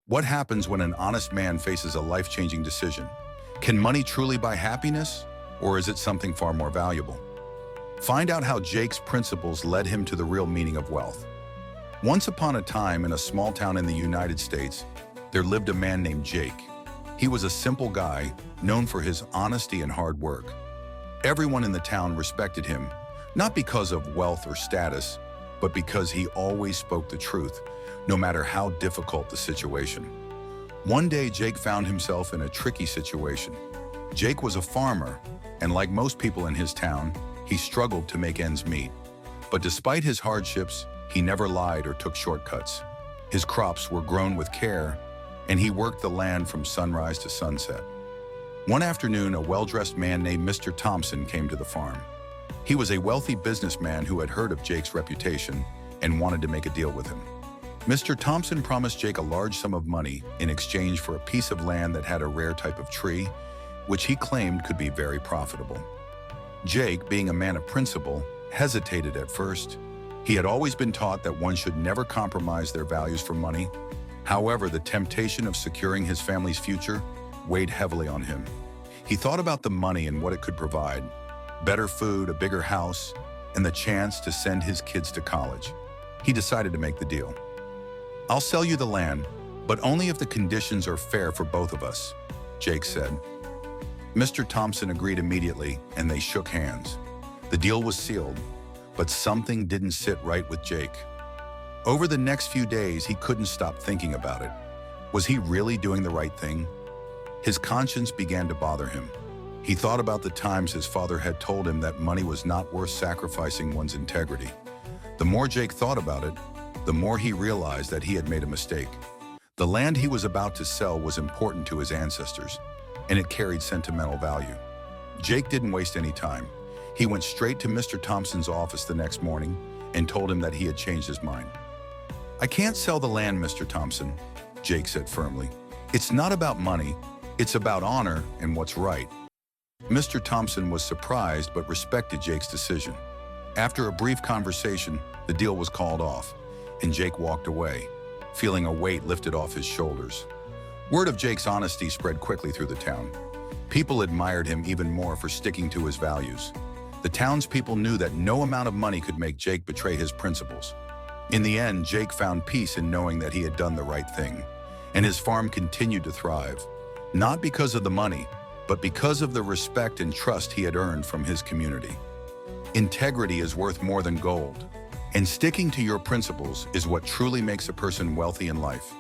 What happens when an honest man faces a life-changing decision? Can money truly buy happiness, or is it something far more valuable? Find out how Jake's principles led him to the real meaning of wealth. Once upon a time, in a small town in the United States, there lived a man named Jake. He was a simple guy, known for his honesty and hard work. Everyone in the town respected him, not because of wealth or status, but because he always spoke the truth, no matter how difficult the situation. One day, Jake found himself in a tricky situation. Jake was a farmer, and like most people in his town, he struggled to make ends meet. But despite his hardships, he never lied or took shortcuts. His crops were grown with care, and he worked the land from sunrise to sunset. One afternoon, a well-dressed man named Mr. Thompson came to the farm. He was a wealthy businessman who had heard of Jake's reputation and wanted to make a deal with him. Mr. Thompson promised Jake a large sum of money in exchange for a piece of land that had a rare type of tree, which he claimed could be very profitable. Jake, being a man of principle, hesitated at first. He had always been taught that one should never compromise their values for money. However, the temptation of securing his family's future weighed heavily on him. He thought about the money and what it could provide: better food, a bigger house, and the chance to send his kids to college. He decided to make the deal. "I'll sell you the land, but only if the conditions are fair for both of us," Jake said. Mr. Thompson agreed immediately, and they shook hands. The deal was sealed, but something didn't sit right with Jake. Over the next few days, he couldn't stop thinking about it. Was he really doing the right thing? His conscience began to bother him. He thought about the times his father had told him that money was not worth sacrificing one's integrity. The more Jake thought about it, the more he realized that he had made a mistake. The land he was about to sell was important to his ancestors, and it carried sentimental value. Jake didn't waste any time. He went straight to Mr. Thompson's office the next morning and told him that he had changed his mind. "I can't sell the land, Mr. Thompson," Jake said firmly. "It's not about money, it's about honor and what's right." Mr. Thompson was surprised but respected Jake's decision. After a brief conversation, the deal was called off, and Jake walked away, feeling a weight lifted off his shoulders. Word of Jake's honesty spread quickly through the town. People admired him even more for sticking to his values. The townspeople knew that no amount of money could make Jake betray his principles. In the end, Jake found peace in knowing that he had done the right thing, and his farm continued to thrive, not because of the money, but because of the respect and trust he had earned from his community. Integrity is worth more than gold, and sticking to your principles is what truly makes a person wealthy in life.